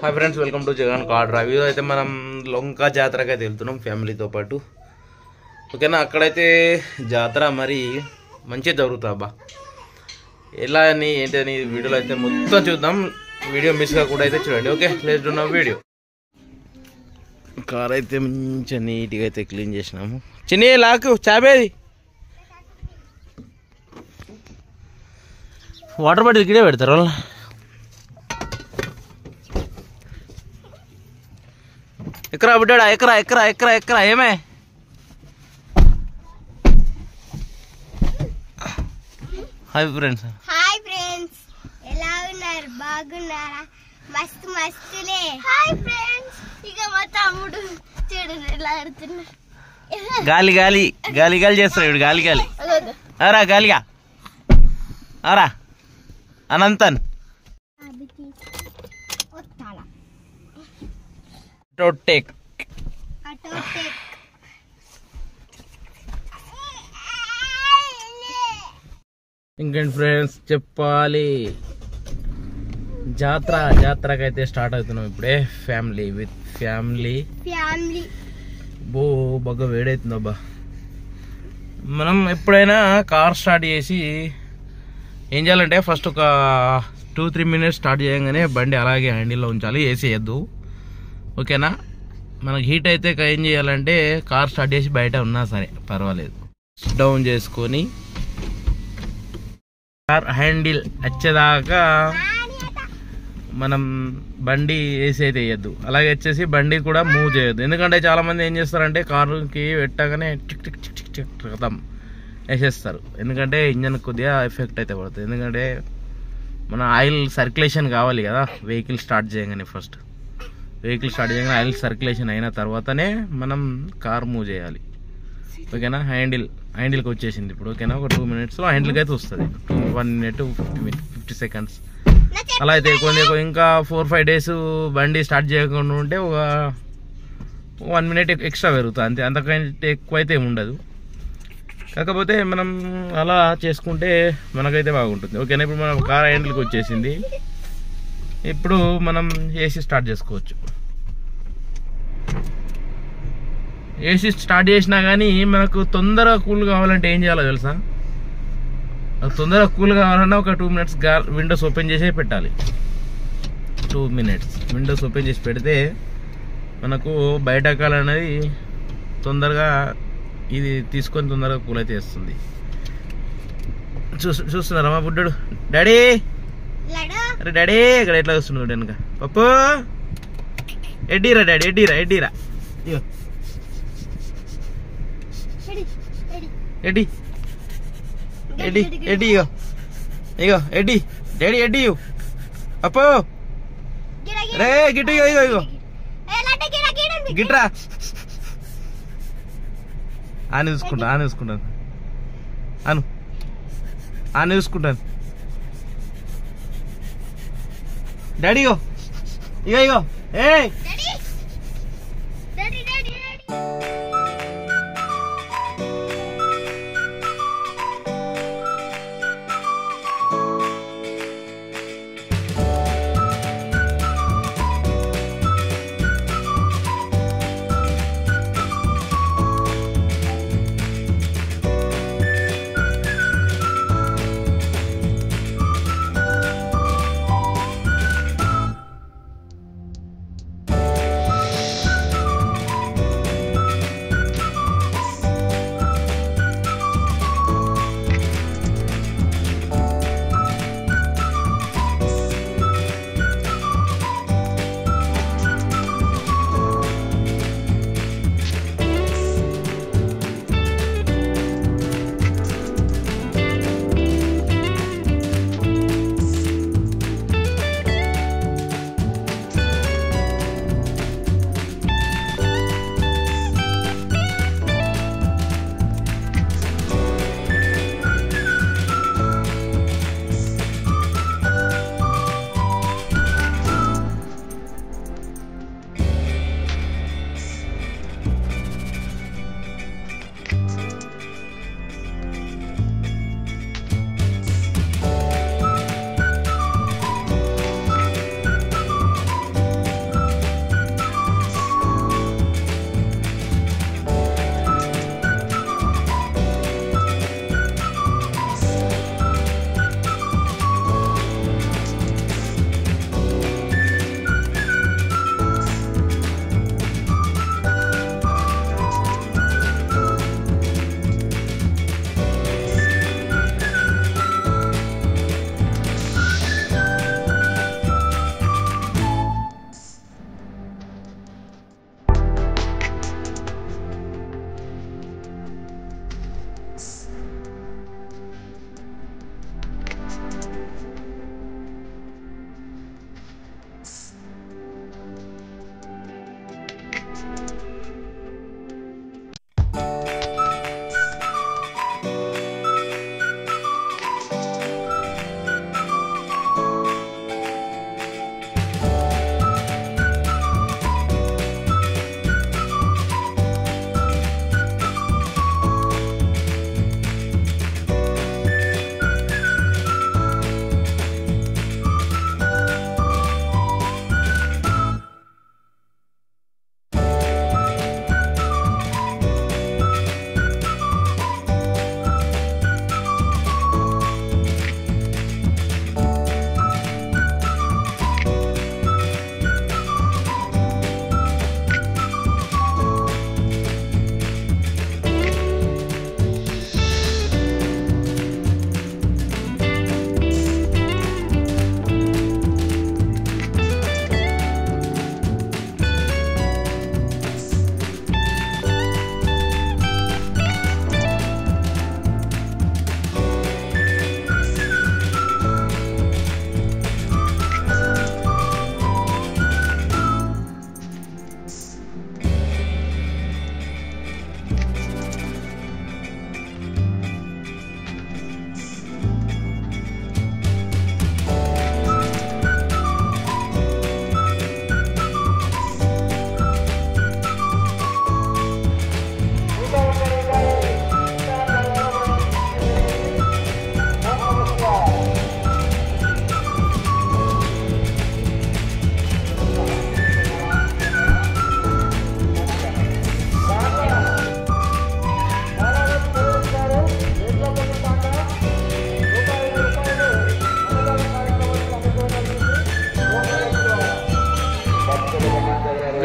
Hi friends, welcome to Jagan car drive. ఈరోజు అయితే మనం లొంక జాతరకి అయితే వెళ్తున్నాం ఫ్యామిలీతో పాటు. ఓకేనా, అక్కడైతే జాతర మరి మంచిగా జరుగుతుంది అబ్బా. ఎలా అని ఏంటి అని వీడియోలో అయితే మొత్తం చూద్దాం. వీడియో మిస్గా కూడా అయితే చూడండి. Okay, let's do now video. Car అయితే మంచిగా నీట్గా అయితే క్లీన్ చేసినాము. చిన్న లాకు చాబేది వాటర్ బాటిల్ ఇక్కడే పెడతారు వాళ్ళు. ఎక్కరా బిడ్డాడా, ఎక్కరా ఎక్కరా ఎక్కరా ఎక్కరా ఏమే. Hi friends. హాయ్ ఫ్రెండ్స్, ఎలా ఉన్నారు? బాగున్నారా? మస్తు మస్తులే. హాయ్ ఫ్రెండ్స్, ఇక మా తమ్ముడు చూడు ఎలా ఆడుతున్నా. గాలి గాలి గాలి గాలి చేస్తాడు ఇప్పుడు. గాలి గాలి అరా గాలిగా అరా అనంతన్ టోటెక్ ఇంకేంటి ఫ్రెండ్స్ చెప్పాలి. జాతరకి అయితే స్టార్ట్ అవుతున్నాం ఇప్పుడే. Family with family. బో బాగా వేడవుతుంది అబ్బా. మనం ఎప్పుడైనా కార్ స్టార్ట్ చేసి ఏం చేయాలంటే ఫస్ట్ ఒక 2-3 మినిట్స్ స్టార్ట్ చేయగానే బండి అలాగే హ్యాండిల్లో ఉంచాలి, ఏసీ వేయద్దు. ఓకేనా, మనకు హీట్ అయితే ఏం చేయాలంటే కార్ స్టార్ట్ చేసి బయట ఉన్నా సరే పర్వాలేదు, డౌన్ చేసుకొని కార్ హ్యాండిల్ వచ్చేదాకా మనం బండి ఏసీ అయితే వేయద్దు. అలాగే వచ్చేసి బండి కూడా మూవ్ చేయొద్దు. ఎందుకంటే చాలా మంది ఏం చేస్తారంటే కారుకి పెట్టగానే చిక్ చిక్ చిక్ చిక్ చిక్ రకం వేసేస్తారు. ఎందుకంటే ఇంజన్ కొద్దిగా ఎఫెక్ట్ అయితే పడుతుంది. ఎందుకంటే మన ఆయిల్ సర్క్యులేషన్ కావాలి కదా వెహికల్ స్టార్ట్ చేయగానే. ఫస్ట్ వెహికల్ స్టార్ట్ చేయగానే ఆయిల్ సర్క్యులేషన్ అయిన తర్వాతనే మనం కార్ మూవ్ చేయాలి. ఓకేనా, హ్యాండిల్కి వచ్చేసింది ఇప్పుడు. ఓకేనా, ఒక 2 మినిట్స్లో హ్యాండిల్కి అయితే వస్తుంది. 1 మినిట్ 50 సెకండ్స్ అలా అయితే. ఇంకా 4-5 డేస్ బండి స్టార్ట్ చేయకుండా ఉంటే ఒక 1 మినిట్ ఎక్స్ట్రా పెరుగుతుంది అంతే, అంతకంటే ఎక్కువ అయితే ఏమి ఉండదు. కాకపోతే మనం అలా చేసుకుంటే మనకైతే బాగుంటుంది. ఓకేనా, ఇప్పుడు మనం కార్ హ్యాండిల్కి వచ్చేసింది. ఇప్పుడు మనం ఏసీ స్టార్ట్ చేసుకోవచ్చు. ఏసీ స్టార్ట్ చేసినా కానీ మనకు తొందరగా కూల్ కావాలంటే ఏం చేయాలో తెలుసా? తొందరగా కూల్ కావాలన్నా ఒక 2 మినిట్స్ విండోస్ ఓపెన్ చేసే పెట్టాలి. 2 మినిట్స్ విండోస్ ఓపెన్ చేసి పెడితే మనకు బయట కాలం అనేది తొందరగా ఇది తీసుకొని తొందరగా కూల్ అయితే వేస్తుంది. చూస్తున్నారా మా బుడ్డడు? డాడీ అరే డాడీ ఇక్కడ ఎట్లా వస్తున్నాడు వెనక? పప్పు ఎడ్డీరా డాడీ, ఎడ్డీరా ఎడ్డీరా ఎడ్డీ ఎడ్డీ ఎడ్డీ ఇగో ఇగో ఎడ్డీ డాడీ ఎడ్డీ అప్పు రే గిట్టు ఇగో ఇగో ఇగో గిట్రా. ఆని చూసుకుంటాను ఆని చూసుకుంటాను. డాడీ ఇగో ఇగో ఇగో ఏ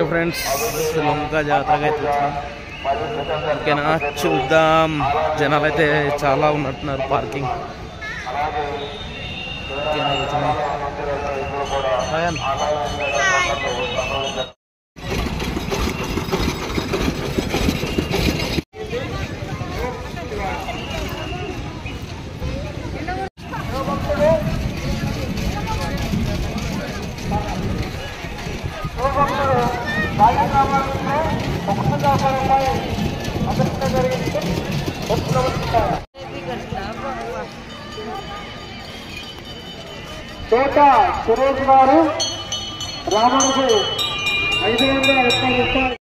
ఓకే ఫ్రెండ్స్, లంకా జాతరగా అయితే వచ్చినాం. ఓకేనా, చూద్దాం. జనాలు అయితే చాలా ఉన్నట్టున్నారు పార్కింగ్. ఓకేనా, కూర్చున్నాం. తోట సురేష్ గారు రాముడికి 550 రూపాయలు.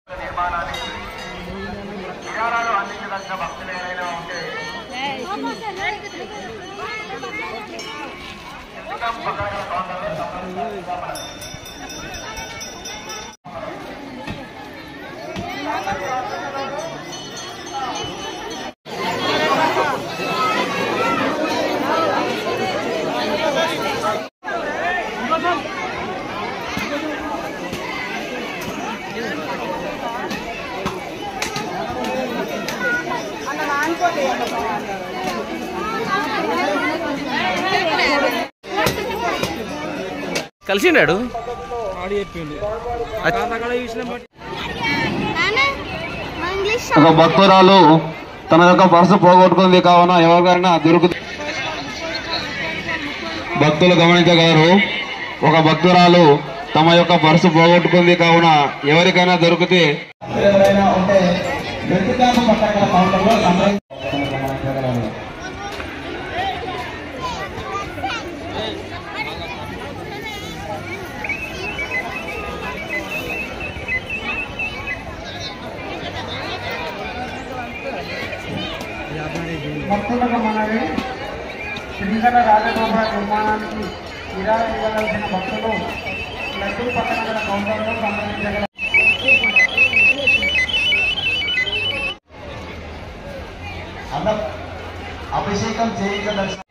కలిసిండాడు. ఒక భక్తురాలు తన యొక్క పర్సు పోగొట్టుకుంది కావున ఎవరికైనా దొరుకుతుంది. భక్తులు గమనించగలరు, ఒక భక్తురాలు తమ యొక్క పర్సు పోగొట్టుకుంది కావున ఎవరికైనా దొరికితే ఎవరైనా ఉంటే భక్తులకు మనవి. శ్రీకర రాజగోపుర నిర్మాణానికి విరాళం ఇవ్వవలసిన భక్తులు లడ్డూరు పక్కన గల కౌంటర్లో సంప్రదించగల. అభిషేకం చేయించదర్శనం